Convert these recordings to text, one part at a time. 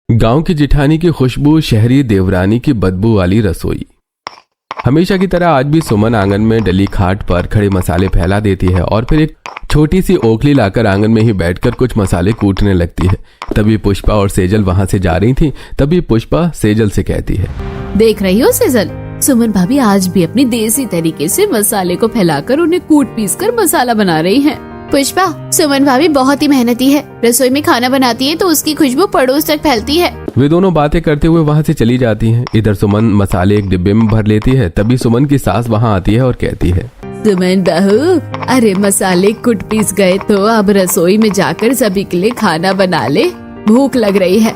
गांव की जिठानी की खुशबू, शहरी देवरानी की बदबू वाली रसोई। हमेशा की तरह आज भी सुमन आंगन में डली खाट पर खड़े मसाले फैला देती है और फिर एक छोटी सी ओखली लाकर आंगन में ही बैठकर कुछ मसाले कूटने लगती है। तभी पुष्पा और सेजल वहां से जा रही थी। तभी पुष्पा सेजल से कहती है, देख रही हो सेजल, सुमन भाभी आज भी अपनी देसी तरीके से मसाले को फैलाकर उन्हें कूट पीस कर मसाला बना रही हैं। पुष्पा, सुमन भाभी बहुत ही मेहनती है। रसोई में खाना बनाती है तो उसकी खुशबू पड़ोस तक फैलती है। वे दोनों बातें करते हुए वहां से चली जाती हैं। इधर सुमन मसाले एक डिब्बे में भर लेती है। तभी सुमन की सास वहां आती है और कहती है, सुमन बहू, अरे मसाले कुट पीस गए तो अब रसोई में जाकर सभी के लिए खाना बना ले, भूख लग रही है।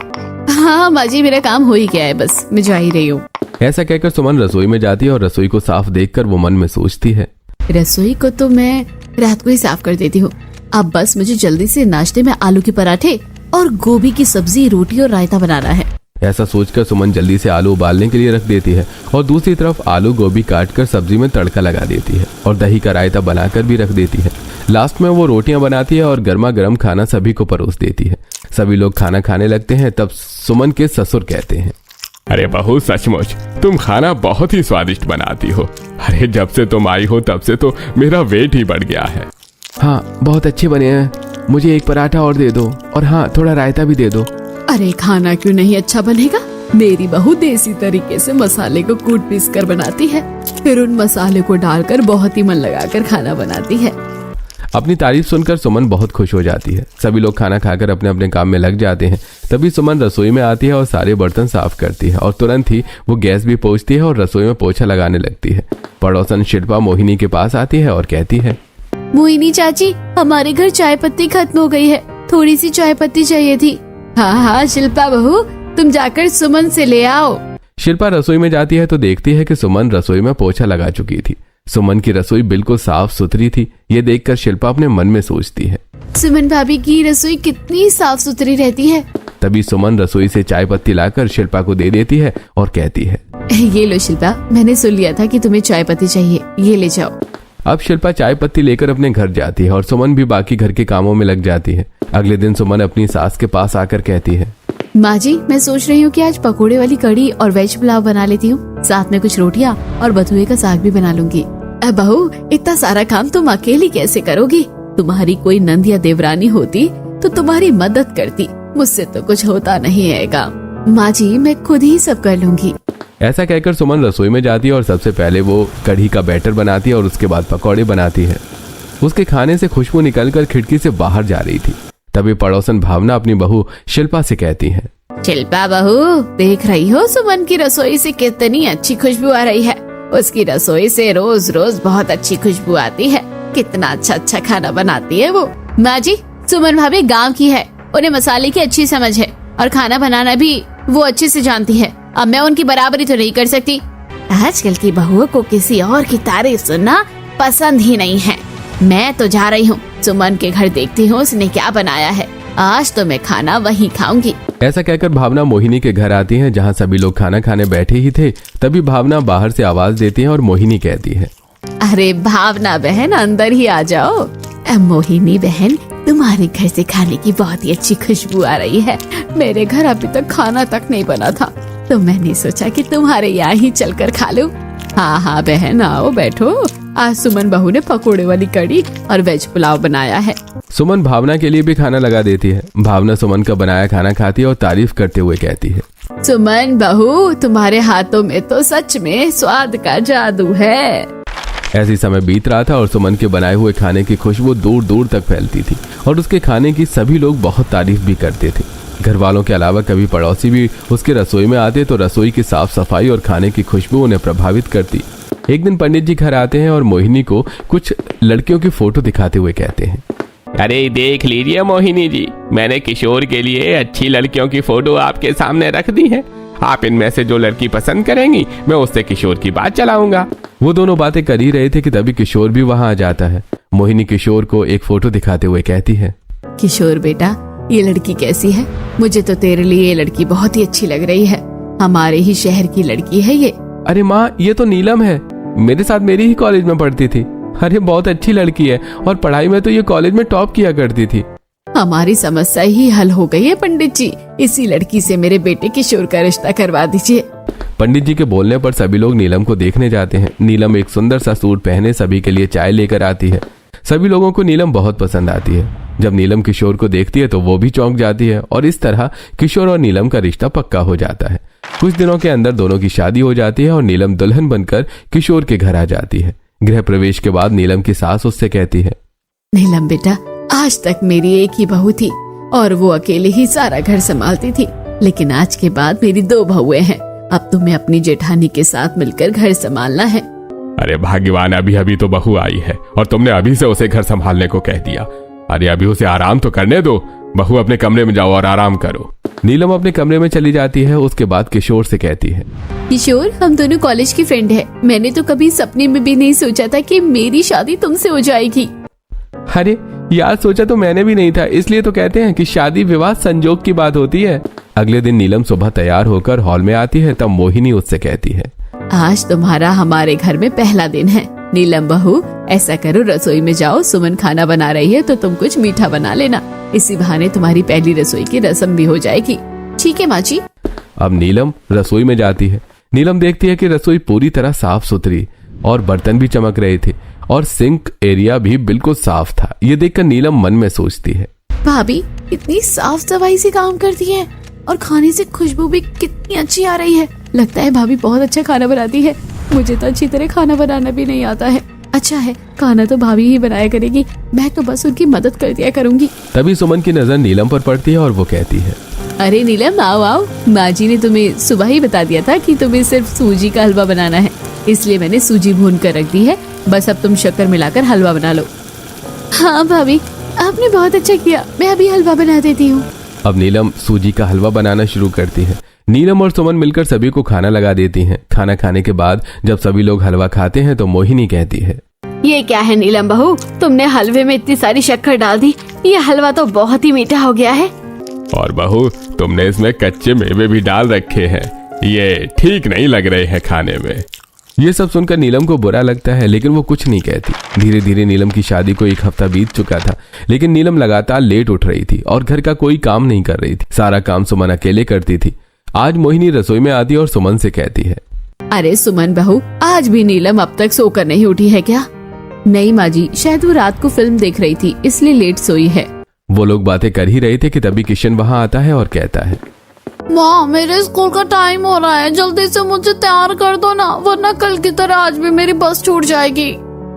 हाँ माँ जी, मेरा काम हो ही गया है, बस मैं जा ही रही हूँ। ऐसा कहकर सुमन रसोई में जाती है और रसोई को साफ देखकर वो मन में सोचती है, रसोई को तो मैं रात को ही साफ कर देती हूँ। अब बस मुझे जल्दी से नाश्ते में आलू के पराठे और गोभी की सब्जी, रोटी और रायता बनाना है। ऐसा सोचकर सुमन जल्दी से आलू उबालने के लिए रख देती है और दूसरी तरफ आलू गोभी काटकर सब्जी में तड़का लगा देती है और दही का रायता बनाकर भी रख देती है। लास्ट में वो रोटियां बनाती है और गर्मा गर्म खाना सभी को परोस देती है। सभी लोग खाना खाने लगते हैं। तब सुमन के ससुर कहते हैं, अरे बहू, सचमुच तुम खाना बहुत ही स्वादिष्ट बनाती हो। अरे जब से तुम आई हो तब से तो मेरा वेट ही बढ़ गया है। हाँ, बहुत अच्छे बने हैं। मुझे एक पराठा और दे दो और हाँ, थोड़ा रायता भी दे दो। अरे खाना क्यों नहीं अच्छा बनेगा? मेरी बहू देसी तरीके से मसाले को कूट पीस कर बनाती है, फिर उन मसाले को डालकर बहुत ही मन लगाकर खाना बनाती है। अपनी तारीफ सुनकर सुमन बहुत खुश हो जाती है। सभी लोग खाना खाकर अपने अपने काम में लग जाते हैं। तभी सुमन रसोई में आती है और सारे बर्तन साफ करती है और तुरंत ही वो गैस भी पोंछती है और रसोई में पोछा लगाने लगती है। पड़ोसन शिल्पा मोहिनी के पास आती है और कहती है, मोहिनी चाची, हमारे घर चाय पत्ती खत्म हो गई है, थोड़ी सी चाय पत्ती चाहिए थी। हाँ हाँ शिल्पा बहू, तुम जाकर सुमन से ले आओ। शिल्पा रसोई में जाती है तो देखती है कि सुमन रसोई में पोछा लगा चुकी थी। सुमन की रसोई बिल्कुल साफ सुथरी थी। ये देखकर शिल्पा अपने मन में सोचती है, सुमन भाभी की रसोई कितनी साफ सुथरी रहती है। तभी सुमन रसोई से चाय पत्ती लाकर शिल्पा को दे देती है और कहती है, ये लो शिल्पा, मैंने सुन लिया था कि तुम्हें चाय पत्ती चाहिए, ये ले जाओ। अब शिल्पा चाय पत्ती लेकर अपने घर जाती है और सुमन भी बाकी घर के कामों में लग जाती है। अगले दिन सुमन अपनी सास के पास आकर कहती है, माँ जी, मैं सोच रही हूँ कि आज पकोड़े वाली कढ़ी और वेज पुलाव बना लेती हूँ, साथ में कुछ रोटियाँ और बथुए का साग भी बना लूंगी। बहू, इतना सारा काम तुम अकेली कैसे करोगी? तुम्हारी कोई नंद या देवरानी होती तो तुम्हारी मदद करती, मुझसे तो कुछ होता नहीं है काम। माँ जी, मैं खुद ही सब कर लूंगी। ऐसा कहकर सुमन रसोई में जाती है और सबसे पहले वो कढ़ी का बैटर बनाती है और उसके बाद पकौड़े बनाती है। उसके खाने से खुशबू निकलकर खिड़की से बाहर जा रही थी। तभी पड़ोसन भावना अपनी बहू शिल्पा से कहती है, शिल्पा बहू, देख रही हो सुमन की रसोई से कितनी अच्छी खुशबू आ रही है। उसकी रसोई से रोज रोज बहुत अच्छी खुशबू आती है। कितना अच्छा अच्छा खाना बनाती है वो। माँ जी, सुमन भाभी गाँव की है, उन्हें मसाले की अच्छी समझ है और खाना बनाना भी वो अच्छे से जानती है। अब मैं उनकी बराबरी तो नहीं कर सकती। आजकल की बहुओं को किसी और की तारीफ सुनना पसंद ही नहीं है। मैं तो जा रही हूँ, सुमन के घर देखती हूँ उसने क्या बनाया है। आज तो मैं खाना वहीं खाऊंगी। ऐसा कहकर भावना मोहिनी के घर आती है, जहाँ सभी लोग खाना खाने बैठे ही थे। तभी भावना बाहर से आवाज देती है और मोहिनी कहती है, अरे भावना बहन, अंदर ही आ जाओ। मोहिनी बहन, तुम्हारे घर से खाने की बहुत ही अच्छी खुशबू आ रही है। मेरे घर अभी तक खाना तक नहीं बना था, तो मैंने सोचा कि तुम्हारे यहाँ ही चलकर खा लूं। हाँ हाँ बहन, आओ बैठो। आज सुमन बहू ने पकोड़े वाली कढ़ी और वेज पुलाव बनाया है। सुमन भावना के लिए भी खाना लगा देती है। भावना सुमन का बनाया खाना खाती है और तारीफ करते हुए कहती है, सुमन बहू, तुम्हारे हाथों में तो सच में स्वाद का जादू है। ऐसी समय बीत रहा था और सुमन के बनाए हुए खाने की खुशबू दूर दूर तक फैलती थी और उसके खाने की सभी लोग बहुत तारीफ भी करते थे। घर वालों के अलावा कभी पड़ोसी भी उसके रसोई में आते तो रसोई की साफ सफाई और खाने की खुशबू उन्हें प्रभावित करती। एक दिन पंडित जी घर आते हैं और मोहिनी को कुछ लड़कियों की फोटो दिखाते हुए कहते हैं, अरे देख लीजिए मोहिनी जी, मैंने किशोर के लिए अच्छी लड़कियों की फोटो आपके सामने रख दी है। आप इनमें से जो लड़की पसंद करेंगी मैं उससे किशोर की बात चलाऊंगा। वो दोनों बातें कर ही रहे थे कि तभी किशोर भी वहां आ जाता है। मोहिनी किशोर को एक फोटो दिखाते हुए कहती है, किशोर बेटा, ये लड़की कैसी है? मुझे तो तेरे लिए ये लड़की बहुत ही अच्छी लग रही है। हमारे ही शहर की लड़की है ये। अरे माँ, ये तो नीलम है, मेरे साथ मेरी ही कॉलेज में पढ़ती थी। अरे बहुत अच्छी लड़की है और पढ़ाई में तो ये कॉलेज में टॉप किया करती थी। हमारी समस्या ही हल हो गई है पंडित जी। इसी लड़की से मेरे बेटे किशोर का रिश्ता करवा दीजिए। पंडित जी के बोलने पर सभी लोग नीलम को देखने जाते हैं। नीलम एक सुंदर सा सूट पहने सभी के लिए चाय लेकर आती है। सभी लोगों को नीलम बहुत पसंद आती है। जब नीलम किशोर को देखती है तो वो भी चौंक जाती है और इस तरह किशोर और नीलम का रिश्ता पक्का हो जाता है। कुछ दिनों के अंदर दोनों की शादी हो जाती है और नीलम दुल्हन बनकर किशोर के घर आ जाती है। गृह प्रवेश के बाद नीलम की सास उससे कहती है, नीलम बेटा, आज तक मेरी एक ही बहू थी और वो अकेले ही सारा घर संभालती थी, लेकिन आज के बाद मेरी 2 बहुएं हैं। अब तुम्हें अपनी जेठानी के साथ मिलकर घर संभालना है। अरे भाग्यवान, अभी अभी तो बहू आई है और तुमने अभी से उसे घर संभालने को कह दिया। अरे अभी उसे आराम तो करने दो। बहू, अपने कमरे में जाओ और आराम करो। नीलम अपने कमरे में चली जाती है। उसके बाद किशोर से कहती है, किशोर, हम दोनों कॉलेज की फ्रेंड हैं। मैंने तो कभी सपने में भी नहीं सोचा था कि मेरी शादी तुमसे हो जाएगी। अरे यार, सोचा तो मैंने भी नहीं था। इसलिए तो कहते हैं कि शादी विवाह संजोग की बात होती है। अगले दिन नीलम सुबह तैयार होकर हॉल में आती है। तब मोहिनी उससे कहती है, आज तुम्हारा हमारे घर में पहला दिन है। नीलम बहू, ऐसा करो, रसोई में जाओ। सुमन खाना बना रही है तो तुम कुछ मीठा बना लेना। इसी बहाने तुम्हारी पहली रसोई की रस्म भी हो जाएगी। ठीक है माँ जी। अब नीलम रसोई में जाती है। नीलम देखती है कि रसोई पूरी तरह साफ सुथरी और बर्तन भी चमक रहे थे और सिंक एरिया भी बिल्कुल साफ था। ये देखकर नीलम मन में सोचती है, भाभी इतनी साफ सफाई से काम करती है और खाने से खुशबू भी कितनी अच्छी आ रही है। लगता है भाभी बहुत अच्छा खाना बनाती है। मुझे तो अच्छी तरह खाना बनाना भी नहीं आता है। अच्छा है, खाना तो भाभी ही बनाया करेगी, मैं तो बस उनकी मदद कर दिया करूंगी। तभी सुमन की नजर नीलम पर पड़ती है और वो कहती है, अरे नीलम, आओ आओ। माँ जी ने तुम्हें सुबह ही बता दिया था कि तुम्हें सिर्फ सूजी का हलवा बनाना है, इसलिए मैंने सूजी भून कर रख दी है। बस अब तुम शक्कर मिलाकर हलवा बना लो। हाँ भाभी, आपने बहुत अच्छा किया, मैं अभी हलवा बना देती हूँ। अब नीलम सूजी का हलवा बनाना शुरू करती है। नीलम और सुमन मिलकर सभी को खाना लगा देती हैं। खाना खाने के बाद जब सभी लोग हलवा खाते हैं तो मोहिनी कहती है, ये क्या है नीलम बहू, तुमने हलवे में इतनी सारी शक्कर डाल दी। ये हलवा तो बहुत ही मीठा हो गया है। और बहू, तुमने इसमें कच्चे मेवे भी डाल रखे हैं। ये ठीक नहीं लग रहे हैं खाने में। ये सब सुनकर नीलम को बुरा लगता है, लेकिन वो कुछ नहीं कहती। धीरे धीरे नीलम की शादी को 1 हफ्ता बीत चुका था, लेकिन नीलम लगातार लेट उठ रही थी और घर का कोई काम नहीं कर रही थी। सारा काम सुमन अकेले करती थी। आज मोहिनी रसोई में आती है और सुमन से कहती है, अरे सुमन बहू, आज भी नीलम अब तक सोकर नहीं उठी है क्या? नहीं माँ जी, शायद वो रात को फिल्म देख रही थी, इसलिए लेट सोई है। वो लोग बातें कर ही रहे थे कि तभी किशन वहाँ आता है और कहता है, माँ, मेरे स्कूल का टाइम हो रहा है, जल्दी से मुझे तैयार कर दो ना, वरना कल की तरह आज भी मेरी बस छूट जाएगी।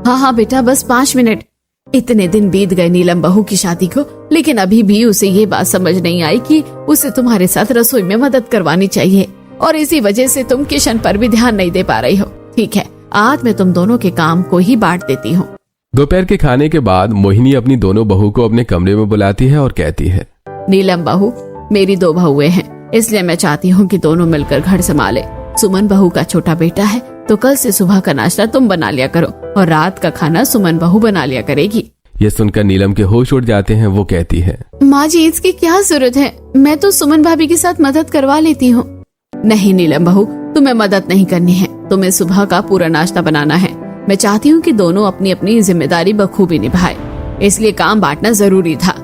हाँ हाँ बेटा, बस 5 मिनट। इतने दिन बीत गए नीलम बहू की शादी को, लेकिन अभी भी उसे ये बात समझ नहीं आई कि उसे तुम्हारे साथ रसोई में मदद करवानी चाहिए, और इसी वजह से तुम किशन पर भी ध्यान नहीं दे पा रही हो। ठीक है, आज मैं तुम दोनों के काम को ही बांट देती हूँ। दोपहर के खाने के बाद मोहिनी अपनी दोनों बहू को अपने कमरे में बुलाती है और कहती है, नीलम बहू, मेरी 2 बहुएं हैं, इसलिए मैं चाहती हूँ कि दोनों मिलकर घर संभाले। सुमन बहू का छोटा बेटा है, तो कल से सुबह का नाश्ता तुम बना लिया करो और रात का खाना सुमन बहू बना लिया करेगी। ये सुनकर नीलम के होश उड़ जाते हैं। वो कहती है, माँ जी, इसकी क्या जरूरत है, मैं तो सुमन भाभी के साथ मदद करवा लेती हूँ। नहीं नीलम बहू, तुम्हें मदद नहीं करनी है, तुम्हें सुबह का पूरा नाश्ता बनाना है। मैं चाहती हूँ कि दोनों अपनी अपनी जिम्मेदारी बखूबी निभाए, इसलिए काम बांटना जरूरी था।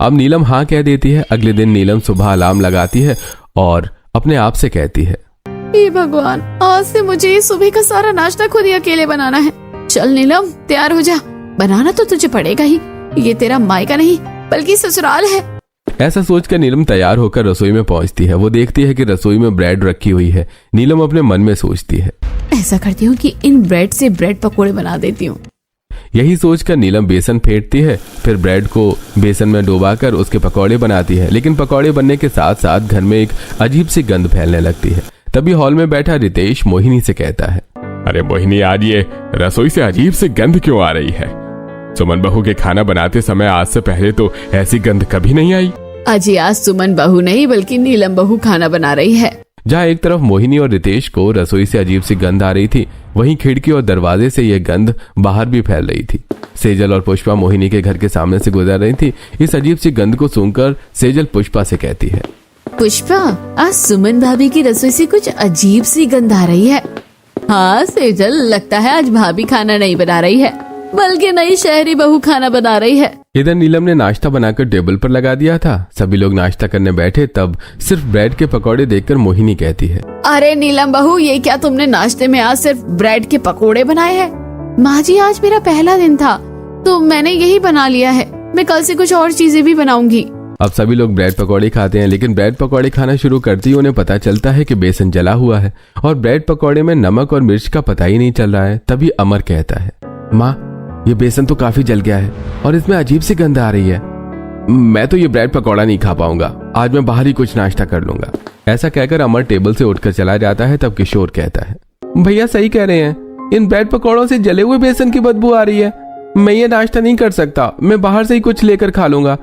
अब नीलम हाँ कह देती है। अगले दिन नीलम सुबह अलार्म लगाती है और अपने आप से कहती है, हे भगवान, आज से मुझे ये सुबह का सारा नाश्ता खुद ही अकेले बनाना है। चल नीलम, तैयार हो जा, बनाना तो तुझे पड़ेगा ही, ये तेरा मायका नहीं बल्कि ससुराल है। ऐसा सोचकर नीलम तैयार होकर रसोई में पहुंचती है। वो देखती है कि रसोई में ब्रेड रखी हुई है। नीलम अपने मन में सोचती है, ऐसा करती हूँ कि इन ब्रेड से ब्रेड पकोड़े बना देती हूँ। यही सोचकर नीलम बेसन फेंटती है, फिर ब्रेड को बेसन में डुबाकर उसके पकौड़े बनाती है। लेकिन पकौड़े बनने के साथ साथ घर में एक अजीब सी गंध फैलने लगती है। तभी हॉल में बैठा रितेश मोहिनी से कहता है, अरे मोहिनी, आज ये रसोई से अजीब सी गंध क्यों आ रही है? सुमन बहू के खाना बनाते समय आज से पहले तो ऐसी गंध कभी नहीं आई। अजी, आज सुमन बहू नहीं बल्कि नीलम बहू खाना बना रही है। जहाँ एक तरफ मोहिनी और रितेश को रसोई से अजीब सी गंध आ रही थी, वहीं खिड़की और दरवाजे से यह गंध बाहर भी फैल रही थी। सेजल और पुष्पा मोहिनी के घर के सामने से गुजर रही थी। इस अजीब सी गंध को सुनकर सेजल पुष्पा से कहती है, पुष्पा, आज सुमन भाभी की रसोई से कुछ अजीब सी गंध आ रही है। हाँ सेजल, लगता है आज भाभी खाना नहीं बना रही है। बल्कि नई शहरी बहू खाना बना रही है। इधर नीलम ने नाश्ता बनाकर टेबल पर लगा दिया था। सभी लोग नाश्ता करने बैठे तब सिर्फ ब्रेड के पकौड़े देखकर मोहिनी कहती है, अरे नीलम बहू, ये क्या तुमने नाश्ते में आज सिर्फ ब्रेड के पकोड़े बनाए हैं? माँ जी, आज मेरा पहला दिन था तो मैंने यही बना लिया है। मैं कल से कुछ और चीजें भी बनाऊंगी। अब सभी लोग ब्रेड पकौड़े खाते हैं, लेकिन ब्रेड पकौड़े खाना शुरू करते ही उन्हें पता चलता है कि बेसन जला हुआ है और ब्रेड पकौड़े में नमक और मिर्च का पता ही नहीं चल रहा है। तभी अमर कहता है, माँ, ये बेसन तो काफी जल गया है और इसमें अजीब सी गंध आ रही है। मैं तो ये ब्रेड पकौड़ा नहीं खा पाऊंगा, आज मैं बाहर ही कुछ नाश्ता कर लूंगा। ऐसा कहकर अमर टेबल से उठकर चला जाता है। तब किशोर कहता है, भैया सही कह रहे हैं, इन ब्रेड पकौड़ों से जले हुए बेसन की बदबू आ रही है। मैं ये नाश्ता नहीं कर सकता, मैं बाहर से ही कुछ लेकर खा लूंगा।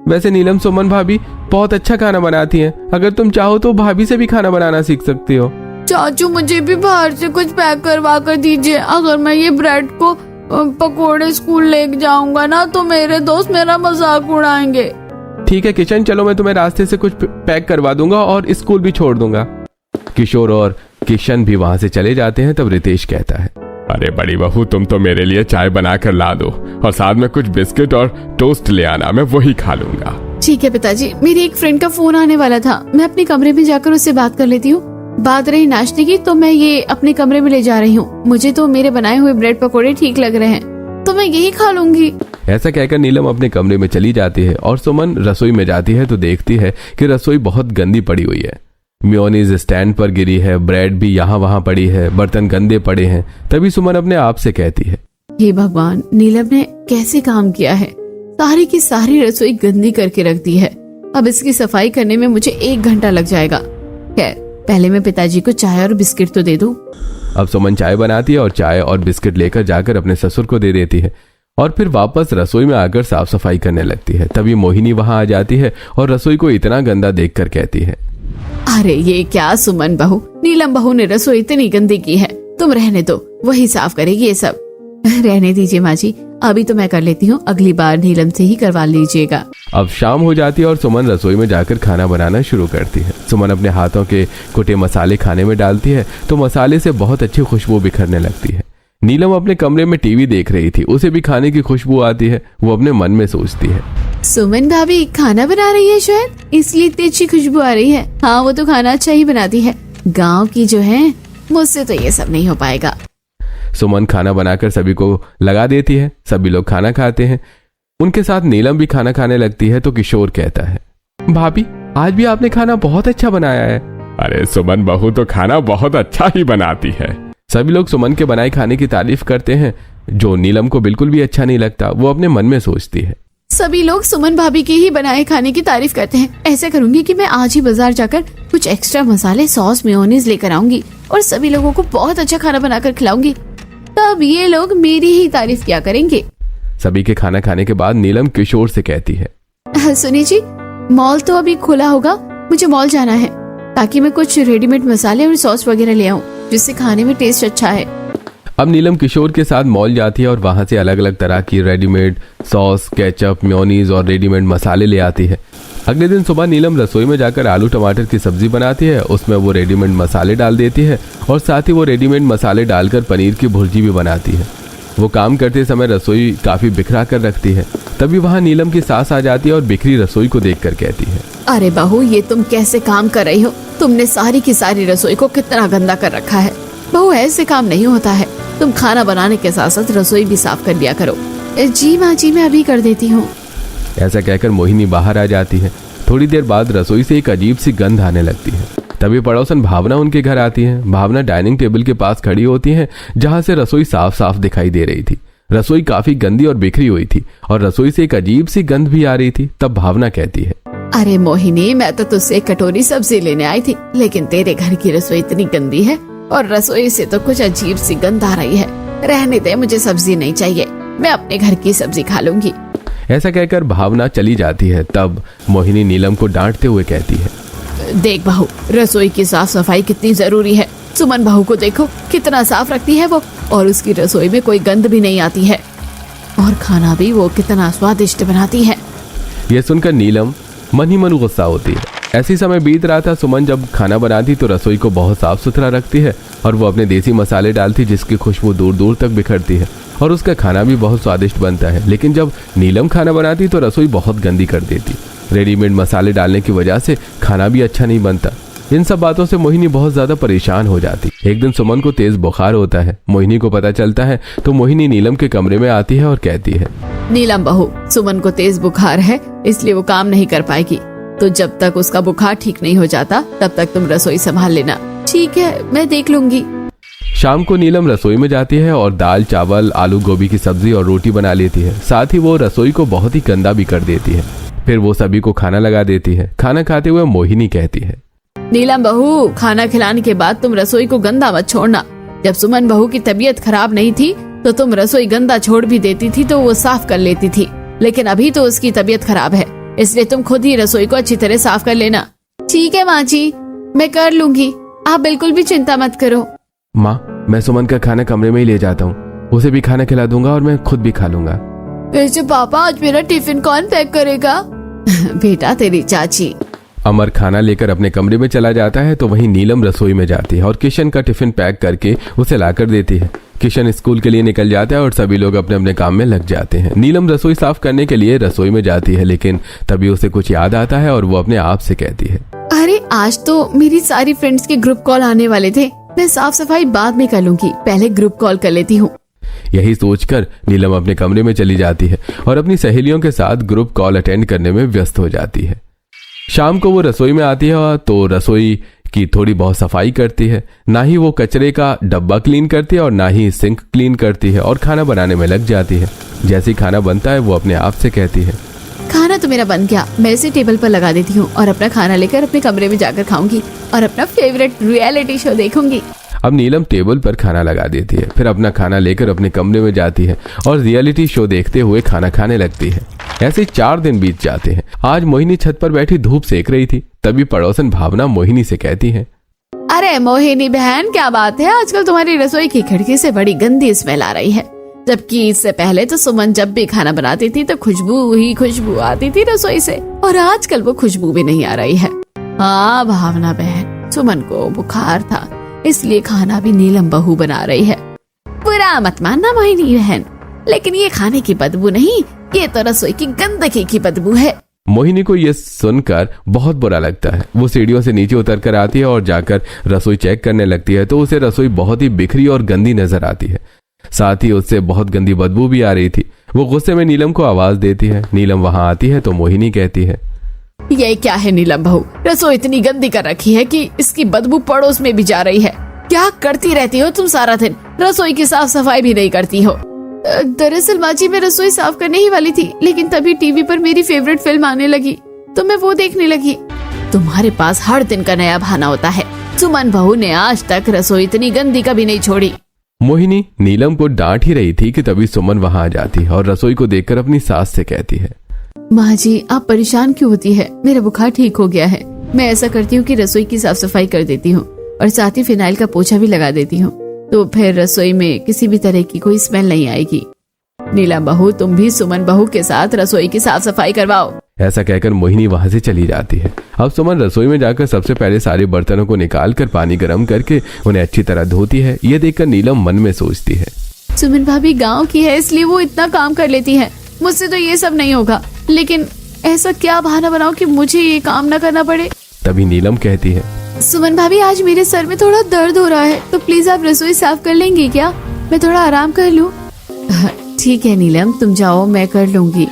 वैसे नीलम सुमन भाभी बहुत अच्छा खाना बनाती हैं, अगर तुम चाहो तो भाभी से भी खाना बनाना सीख सकती हो। चाचू, मुझे भी बाहर से कुछ पैक करवा कर दीजिए। अगर मैं ये ब्रेड को पकोड़े स्कूल लेके जाऊंगा ना तो मेरे दोस्त मेरा मजाक उड़ाएंगे। ठीक है किशन, चलो मैं तुम्हें रास्ते से कुछ पैक करवा दूंगा और स्कूल भी छोड़ दूंगा। किशोर और किशन भी वहां से चले जाते हैं। तब रितेश कहता है, अरे बड़ी बहू, तुम तो मेरे लिए चाय बना कर ला दो और साथ में कुछ बिस्किट और टोस्ट ले आना, मैं वही खा लूंगा। ठीक है पिताजी, मेरी एक फ्रेंड का फोन आने वाला था, मैं अपने कमरे में जाकर उससे बात कर लेती हूँ। बात रही नाश्ते की तो मैं ये अपने कमरे में ले जा रही हूँ। मुझे तो मेरे बनाए हुए ब्रेड पकोड़े ठीक लग रहे हैं तो मैं यही खा लूंगी। ऐसा कहकर नीलम अपने कमरे में चली जाती है और सुमन रसोई में जाती है तो देखती है कि रसोई बहुत गंदी पड़ी हुई है। मेयोनीज स्टैंड पर गिरी है, ब्रेड भी यहाँ वहाँ पड़ी है, बर्तन गंदे पड़े हैं। तभी सुमन अपने आप से कहती है, हे भगवान, नीलम ने कैसे काम किया है, सारी की सारी रसोई गंदी करके रख दी है। अब इसकी सफाई करने में मुझे 1 घंटा लग जाएगा। खैर, पहले मैं पिताजी को चाय और बिस्किट तो दे दूं। अब सुमन चाय बनाती है और चाय और बिस्किट लेकर जाकर अपने ससुर को दे देती है और फिर वापस रसोई में आकर साफ सफाई करने लगती है। तभी मोहिनी वहां आ जाती है और रसोई को इतना गंदा देखकर कहती है, अरे ये क्या सुमन बहू, नीलम बहू ने रसोई इतनी गंदी की है, तुम रहने दो, वही साफ करेगी ये सब। रहने दीजिए माँ जी, अभी तो मैं कर लेती हूँ, अगली बार नीलम से ही करवा लीजिएगा। अब शाम हो जाती है और सुमन रसोई में जाकर खाना बनाना शुरू करती है। सुमन अपने हाथों के कुटे मसाले खाने में डालती है तो मसाले से बहुत अच्छी खुशबू बिखरने लगती है। नीलम अपने कमरे में टीवी देख रही थी, उसे भी खाने की खुशबू आती है। वो अपने मन में सोचती है, सुमन भाभी खाना बना रही है, शायद इसलिए इतनी अच्छी खुशबू आ रही है। हाँ, वो तो खाना अच्छा ही बनाती है, गाँव की जो है, मुझसे तो ये सब नहीं हो पाएगा। सुमन खाना बनाकर सभी को लगा देती है। सभी लोग खाना खाते हैं, उनके साथ नीलम भी खाना खाने लगती है। तो किशोर कहता है, भाभी आज भी आपने खाना बहुत अच्छा बनाया है। अरे सुमन बहू तो खाना बहुत अच्छा ही बनाती है। सभी लोग सुमन के बनाए खाने की तारीफ करते हैं, जो नीलम को बिल्कुल भी अच्छा नहीं लगता। वो अपने मन में सोचती है, सभी लोग सुमन भाभी के ही बनाए खाने की तारीफ करते हैं। ऐसा करूंगी कि मैं आज ही बाजार जाकर कुछ एक्स्ट्रा मसाले, सॉस, मेयोनीज लेकर आऊंगी और सभी लोगों को बहुत अच्छा खाना बनाकर खिलाऊंगी, तब ये लोग मेरी ही तारीफ क्या करेंगे। सभी के खाना खाने के बाद नीलम किशोर से कहती है, सुनिए जी, मॉल तो अभी खुला होगा, मुझे मॉल जाना है ताकि मैं कुछ रेडीमेड मसाले और सॉस वगैरह ले आऊं जिससे खाने में टेस्ट अच्छा है। अब नीलम किशोर के साथ मॉल जाती है और वहां से अलग अलग तरह की रेडीमेड सॉस, केचप, मेयोनीज और रेडीमेड मसाले ले आती है। अगले दिन सुबह नीलम रसोई में जाकर आलू टमाटर की सब्जी बनाती है। उसमें वो रेडीमेड मसाले डाल देती है और साथ ही वो रेडीमेड मसाले डालकर पनीर की भुर्जी भी बनाती है। वो काम करते समय रसोई काफी बिखरा कर रखती है। तभी वहाँ नीलम की सास आ जाती है और बिखरी रसोई को देखकर कहती है, अरे बहू, ये तुम कैसे काम कर रही हो? तुमने सारी की सारी रसोई को कितना गंदा कर रखा है। बहू, ऐसे काम नहीं होता है, तुम खाना बनाने के साथ साथ रसोई भी साफ कर लिया करो। जी माँ जी, मैं अभी कर देती हूँ। ऐसा कहकर मोहिनी बाहर आ जाती है। थोड़ी देर बाद रसोई से एक अजीब सी गंध आने लगती है। तभी पड़ोसन भावना उनके घर आती है। भावना डाइनिंग टेबल के पास खड़ी होती है जहां से रसोई साफ साफ दिखाई दे रही थी। रसोई काफी गंदी और बिखरी हुई थी और रसोई से एक अजीब सी गंध भी आ रही थी। तब भावना कहती है, अरे मोहिनी, मैं तो तुझसे एक कटोरी सब्जी लेने आई थी, लेकिन तेरे घर की रसोई इतनी गंदी है और रसोई से तो कुछ अजीब सी गंध आ रही है। रहने दे, मुझे सब्जी नहीं चाहिए, मैं अपने घर की सब्जी खा लूंगी। ऐसा कहकर भावना चली जाती है। तब मोहिनी नीलम को डांटते हुए कहती है, देख बहू, रसोई की साफ सफाई कितनी जरूरी है। सुमन बहू को देखो, कितना साफ रखती है वो, और उसकी रसोई में कोई गंद भी नहीं आती है और खाना भी वो कितना स्वादिष्ट बनाती है। यह सुनकर नीलम मन ही मन गुस्सा होती है। ऐसी समय बीत रहा था। सुमन जब खाना बनाती तो रसोई को बहुत साफ सुथरा रखती है और वो अपने देसी मसाले डालती जिसकी खुशबू दूर दूर तक बिखरती है और उसका खाना भी बहुत स्वादिष्ट बनता है। लेकिन जब नीलम खाना बनाती तो रसोई बहुत गंदी कर देती। रेडीमेड मसाले डालने की वजह से खाना भी अच्छा नहीं बनता। इन सब बातों से मोहिनी बहुत ज्यादा परेशान हो जाती। एक दिन सुमन को तेज बुखार होता है। मोहिनी को पता चलता है तो मोहिनी नीलम के कमरे में आती है और कहती है, नीलम बहू, सुमन को तेज बुखार है इसलिए वो काम नहीं कर पाएगी, तो जब तक उसका बुखार ठीक नहीं हो जाता तब तक तुम रसोई संभाल लेना। ठीक है, मैं देख लूंगी। शाम को नीलम रसोई में जाती है और दाल चावल आलू गोभी की सब्जी और रोटी बना लेती है। साथ ही वो रसोई को बहुत ही गंदा भी कर देती है। फिर वो सभी को खाना लगा देती है। खाना खाते हुए मोहिनी कहती है, नीलम बहू, खाना खिलाने के बाद तुम रसोई को गंदा मत छोड़ना। जब सुमन बहू की तबीयत खराब नहीं थी तो तुम रसोई गंदा छोड़ भी देती थी तो वो साफ कर लेती थी, लेकिन अभी तो उसकी तबीयत खराब है इसलिए तुम खुद ही रसोई को अच्छी तरह साफ कर लेना। ठीक है माँ जी, मैं कर लूंगी, आप बिल्कुल भी चिंता मत करो। माँ, मैं सुमन का खाना कमरे में ही ले जाता हूँ, उसे भी खाना खिला दूंगा और मैं खुद भी खा लूंगा। वैसे पापा, आज मेरा टिफिन कौन पैक करेगा? बेटा, तेरी चाची। अमर खाना लेकर अपने कमरे में चला जाता है तो वहीं नीलम रसोई में जाती है और किशन का टिफिन पैक करके उसे लाकर देती है। किशन स्कूल के लिए निकल जाता है और सभी लोग अपने अपने काम में लग जाते हैं। नीलम रसोई साफ करने के लिए रसोई में जाती है, लेकिन तभी उसे कुछ याद आता है और वो अपने आप से कहती है, अरे आज तो मेरी सारी फ्रेंड्स के ग्रुप कॉल आने वाले थे, मैं साफ सफाई बाद में कर लूंगी, पहले ग्रुप कॉल कर लेती हूँ। यही सोचकर नीलम अपने कमरे में चली जाती है और अपनी सहेलियों के साथ ग्रुप कॉल अटेंड करने में व्यस्त हो जाती है। शाम को वो रसोई में आती है तो रसोई की थोड़ी बहुत सफाई करती है। ना ही वो कचरे का डब्बा क्लीन करती है और ना ही सिंक क्लीन करती है और खाना बनाने में लग जाती है। जैसे ही खाना बनता है वो अपने आप से कहती है, खाना तो मेरा बन गया, मैं इसे टेबल पर लगा देती हूँ और अपना खाना लेकर अपने कमरे में जाकर खाऊंगी और अपना फेवरेट रियलिटी शो देखूंगी। अब नीलम टेबल पर खाना लगा देती है, फिर अपना खाना लेकर अपने कमरे में जाती है और रियलिटी शो देखते हुए खाना खाने लगती है। ऐसे 4 दिन बीत जाते हैं। आज मोहिनी छत पर बैठी धूप सेक रही थी। तभी पड़ोसन भावना मोहिनी से कहती है, अरे मोहिनी बहन, क्या बात है, आजकल तुम्हारी रसोई की खिड़की से बड़ी गंदी स्मेल आ रही है, जबकि इससे पहले तो सुमन जब भी खाना बनाती थी तो खुशबू ही खुशबू आती थी रसोई से, और आजकल वो खुशबू भी नहीं आ रही है। हाँ भावना बहन, सुमन को बुखार था इसलिए खाना भी नीलम बहू बना रही है। बुरा मत मानना मोहिनी बहन, लेकिन ये खाने की बदबू नहीं, ये तो रसोई की गंदगी की बदबू है। मोहिनी को यह सुनकर बहुत बुरा लगता है। वो सीढ़ियों से नीचे उतर कर आती है और जाकर रसोई चेक करने लगती है तो उसे रसोई बहुत ही बिखरी और गंदी नजर आती है। साथ ही उससे बहुत गंदी बदबू भी आ रही थी। वो गुस्से में नीलम को आवाज देती है। नीलम वहां आती है तो मोहिनी कहती है, ये क्या है नीलम बहू, रसोई इतनी गंदी कर रखी है कि इसकी बदबू पड़ोस में भी जा रही है। क्या करती रहती हो तुम सारा दिन, रसोई की साफ सफाई भी नहीं करती हो। दरअसल माँ जी, मैं रसोई साफ करने ही वाली थी, लेकिन तभी टीवी पर मेरी फेवरेट फिल्म आने लगी तो मैं वो देखने लगी। तुम्हारे पास हर दिन का नया बहाना होता है। सुमन बहू ने आज तक रसोई इतनी गंदी कभी नहीं छोड़ी। मोहिनी नीलम को डांट ही रही थी कि तभी सुमन वहां आ जाती है और रसोई को देखकर अपनी सास से कहती है, माँ जी, आप परेशान क्यों होती है, मेरा बुखार ठीक हो गया है। मैं ऐसा करती हूँ कि रसोई की साफ सफाई कर देती हूँ और साथ ही फिनाइल का पोछा भी लगा देती हूँ, तो फिर रसोई में किसी भी तरह की कोई स्मेल नहीं आएगी। नीलम बहू, तुम भी सुमन बहू के साथ रसोई की साफ सफाई करवाओ। ऐसा कहकर मोहिनी वहां से चली जाती है। अब सुमन रसोई में जाकर सबसे पहले सारे बर्तनों को निकालकर पानी गर्म करके उन्हें अच्छी तरह धोती है। ये देखकर नीलम मन में सोचती है, सुमन भाभी गाँव की है इसलिए वो इतना काम कर लेती है, मुझसे तो ये सब नहीं होगा, लेकिन ऐसा क्या बहाना बनाओ कि मुझे ये काम न करना पड़े। तभी नीलम कहती है, सुमन भाभी, आज मेरे सर में थोड़ा दर्द हो रहा है, तो प्लीज आप रसोई साफ कर लेंगी क्या, मैं थोड़ा आराम कर लूं। ठीक है नीलम, तुम जाओ, मैं कर लूंगी।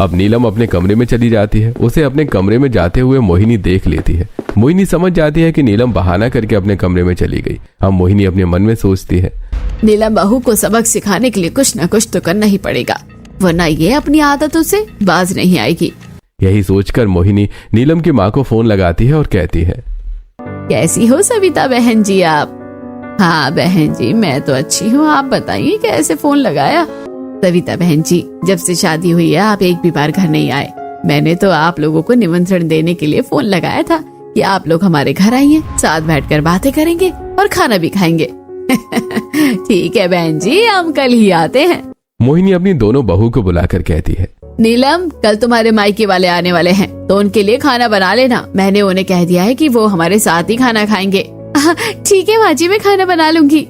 अब नीलम अपने कमरे में चली जाती है। उसे अपने कमरे में जाते हुए मोहिनी देख लेती है। मोहिनी समझ जाती है कि नीलम बहाना करके अपने कमरे में चली गई। अब मोहिनी अपने मन में सोचती है, नीलम बहू को सबक सिखाने के लिए कुछ न कुछ तो करना ही पड़ेगा, वरना ये अपनी आदतों से बाज नहीं आएगी। यही सोचकर मोहिनी नीलम की माँ को फोन लगाती है और कहती है, कैसी हो सविता बहन जी आप? हाँ बहन जी, मैं तो अच्छी हूँ, आप बताइए कैसे फोन लगाया? सविता बहन जी, जब से शादी हुई है आप एक भी बार घर नहीं आए। मैंने तो आप लोगों को निमंत्रण देने के लिए फोन लगाया था कि आप लोग हमारे घर आइए, साथ बैठकर बातें करेंगे और खाना भी खाएंगे। ठीक है बहन जी, हम कल ही आते हैं। मोहिनी अपनी दोनों बहू को बुलाकर कहती है, नीलम, कल तुम्हारे मायके वाले आने वाले हैं, तो उनके लिए खाना बना लेना। मैंने उन्हें कह दिया है कि वो हमारे साथ ही खाना खाएंगे। ठीक है माँ जी, मैं खाना बना लूंगी।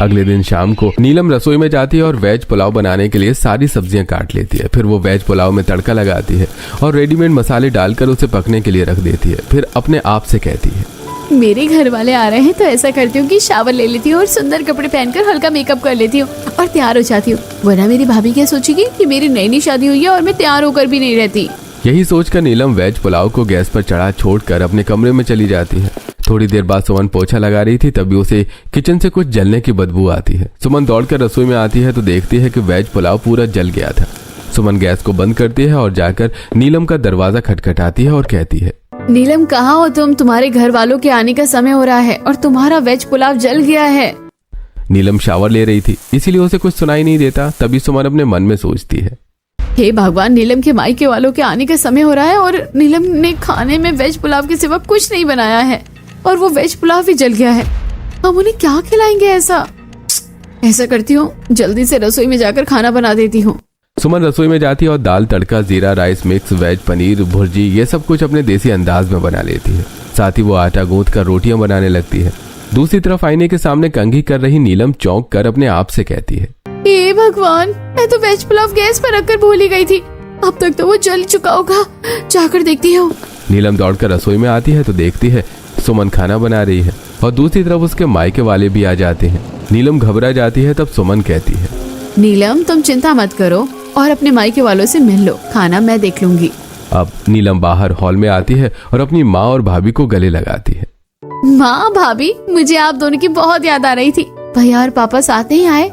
अगले दिन शाम को नीलम रसोई में जाती है और वेज पुलाव बनाने के लिए सारी सब्जियां काट लेती है। फिर वो वेज पुलाव में तड़का लगाती है और रेडीमेड मसाले डालकर उसे पकने के लिए रख देती है। फिर अपने आप से कहती है, मेरे घर वाले आ रहे हैं तो ऐसा करती हूँ कि शावर ले लेती हूँ और सुंदर कपड़े पहनकर हल्का मेकअप कर लेती हूँ और तैयार हो जाती हूँ, वरना मेरी भाभी क्या सोचेगी कि मेरी नई शादी हुई है और मैं तैयार होकर भी नहीं रहती। यही सोचकर नीलम वेज पुलाव को गैस पर चढ़ा छोड़कर अपने कमरे में चली जाती है। थोड़ी देर बाद सुमन पोछा लगा रही थी, तभी उसे किचन से कुछ जलने की बदबू आती है। सुमन दौड़कर रसोई में आती है तो देखती है कि वेज पुलाव पूरा जल गया था। सुमन गैस को बंद करती है और जाकर नीलम का दरवाजा खटखटाती है और कहती है, नीलम कहाँ हो तुम? तुम्हारे घर वालों के आने का समय हो रहा है और तुम्हारा वेज पुलाव जल गया है। नीलम शावर ले रही थी, इसीलिए उसे कुछ सुनाई नहीं देता। तभी सुमन अपने मन में सोचती है, हे भगवान, नीलम के मायके वालों के आने का समय हो रहा है और नीलम ने खाने में वेज पुलाव के सिवा कुछ नहीं बनाया है और वो वेज पुलाव भी जल गया है। हम उन्हें क्या खिलाएंगे? ऐसा करती हूँ, जल्दी से रसोई में जाकर खाना बना देती हूँ। सुमन रसोई में जाती है और dal tadka, jeera rice mix, veg paneer, bhurji, ये सब कुछ अपने देसी अंदाज में बना लेती है। साथ ही वो आटा गूंथ कर रोटियां बनाने लगती है। दूसरी तरफ आईने के सामने कंघी कर रही नीलम चौंक कर अपने आप से कहती है, हे भगवान, मैं तो वेज पुलाव गैस पर रखकर भूल ही गई थी। अब तक तो वो जल चुका होगा, जाकर देखती हूँ। नीलम दौड़कर रसोई में आती है तो देखती है सुमन खाना बना रही है और दूसरी तरफ उसके मायके वाले भी आ जाते हैं। नीलम घबरा जाती है। तब सुमन कहती है, नीलम तुम चिंता मत करो और अपने मायके वालों से मिल लो, खाना मैं देख लूंगी। अब नीलम बाहर हॉल में आती है और अपनी माँ और भाभी को गले लगाती है। माँ, भाभी, मुझे आप दोनों की बहुत याद आ रही थी। भैया और पापा साथ ही आए।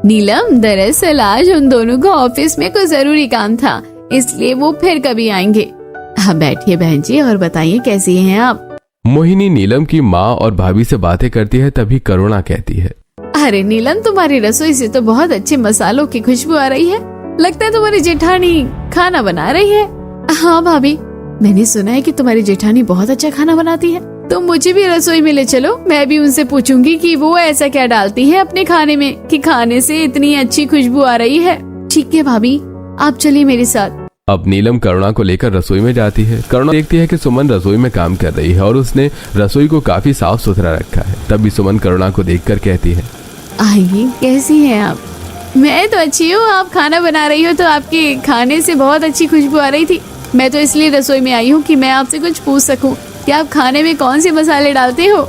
नीलम, दरअसल आज उन दोनों को ऑफिस में कोई जरूरी काम था, इसलिए वो फिर कभी आएंगे। हाँ, बैठिए बहन जी और बताइए कैसी हैं आप? मोहिनी नीलम की माँ और भाभी से बातें करती है। तभी करुणा कहती है, अरे नीलम, तुम्हारी रसोई से तो बहुत अच्छे मसालों की खुशबू आ रही है। लगता है तुम्हारी जेठानी खाना बना रही है। हाँ भाभी, मैंने सुना है कि तुम्हारी जेठानी बहुत अच्छा खाना बनाती है। तुम मुझे भी रसोई में ले चलो, मैं भी उनसे पूछूंगी कि वो ऐसा क्या डालती है अपने खाने में कि खाने से इतनी अच्छी खुशबू आ रही है। ठीक है भाभी, आप चलिए मेरे साथ। अब नीलम करुणा को लेकर रसोई में जाती है। करुणा देखती है कि सुमन रसोई में काम कर रही है और उसने रसोई को काफी साफ सुथरा रखा है। तभी सुमन करुणा को देखकर कहती है, आइए, कैसी हैं आप? मैं तो अच्छी हूँ, आप खाना बना रही हो तो आपके खाने से बहुत अच्छी खुशबू आ रही थी। मैं तो इसलिए रसोई में आई हूँ कि मैं आपसे कुछ पूछ सकूँ कि आप खाने में कौन से मसाले डालते हो?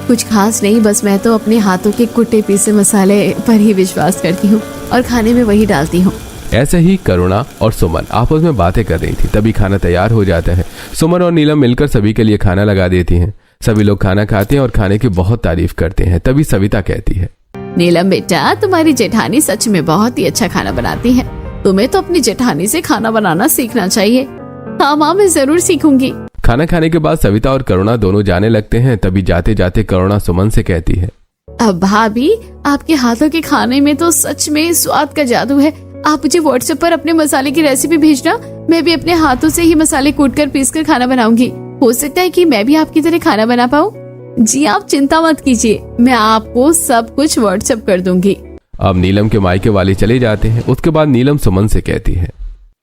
कुछ खास नहीं, बस मैं तो अपने हाथों के कुटे पीसे मसाले पर ही विश्वास करती हूँ और खाने में वही डालती हूँ। ऐसे ही करुणा और सुमन आपस में बातें कर रही थी। तभी खाना तैयार हो जाता है। सुमन और नीलम मिलकर सभी के लिए खाना लगा देती हैं। सभी लोग खाना खाते हैं और खाने की बहुत तारीफ करते हैं। तभी सविता कहती है, नीलम बेटा, तुम्हारी जेठानी सच में बहुत ही अच्छा खाना बनाती है। तुम्हें तो अपनी जेठानी से खाना बनाना सीखना चाहिए। हाँ माँ, मैं जरूर सीखूंगी। खाना खाने के बाद सविता और करुणा दोनों जाने लगते हैं। तभी जाते जाते करुणा सुमन से कहती है, अब भाभी, आपके हाथों के खाने में तो सच में स्वाद का जादू है। आप मुझे व्हाट्सएप पर अपने मसाले की रेसिपी भेजना, मैं भी अपने हाथों से ही मसाले कूटकर पीसकर खाना बनाऊंगी। हो सकता है कि मैं भी आपकी तरह खाना बना पाऊँ। जी आप चिंता मत कीजिए, मैं आपको सब कुछ व्हाट्सएप कर दूंगी। अब नीलम के मायके वाले चले जाते हैं। उसके बाद नीलम सुमन से कहती है,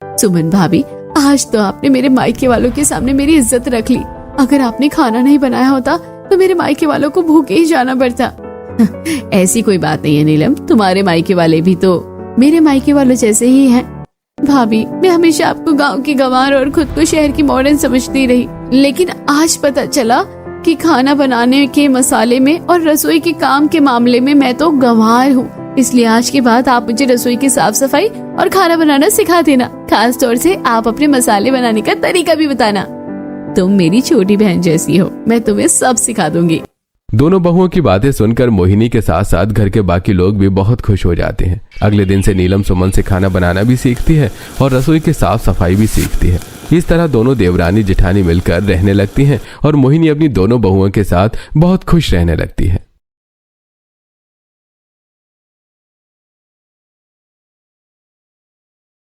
सुमन भाभी, आज तो आपने मेरे मायके वालों के सामने मेरी इज्जत रख ली। अगर आपने खाना नहीं बनाया होता तो मेरे मायके वालों को भूखे ही जाना पड़ता। ऐसी कोई बात नहीं है नीलम, तुम्हारे मायके वाले भी तो मेरे मायके वालों जैसे ही हैं। भाभी, मैं हमेशा आपको गांव की गंवार और खुद को शहर की मॉडर्न समझती रही, लेकिन आज पता चला कि खाना बनाने के मसाले में और रसोई के काम के मामले में मैं तो गंवार हूँ। इसलिए आज के बाद आप मुझे रसोई की साफ सफाई और खाना बनाना सिखा देना। खास तौर से आप अपने मसाले बनाने का तरीका भी बताना। तुम मेरी छोटी बहन जैसी हो, मैं तुम्हें सब सिखा दूंगी। दोनों बहुओं की बातें सुनकर मोहिनी के साथ साथ घर के बाकी लोग भी बहुत खुश हो जाते हैं। अगले दिन से नीलम सुमन से खाना बनाना भी सीखती है और रसोई की साफ सफाई भी सीखती है। इस तरह दोनों देवरानी जेठानी मिलकर रहने लगती हैं और मोहिनी अपनी दोनों बहुओं के साथ बहुत खुश रहने लगती है।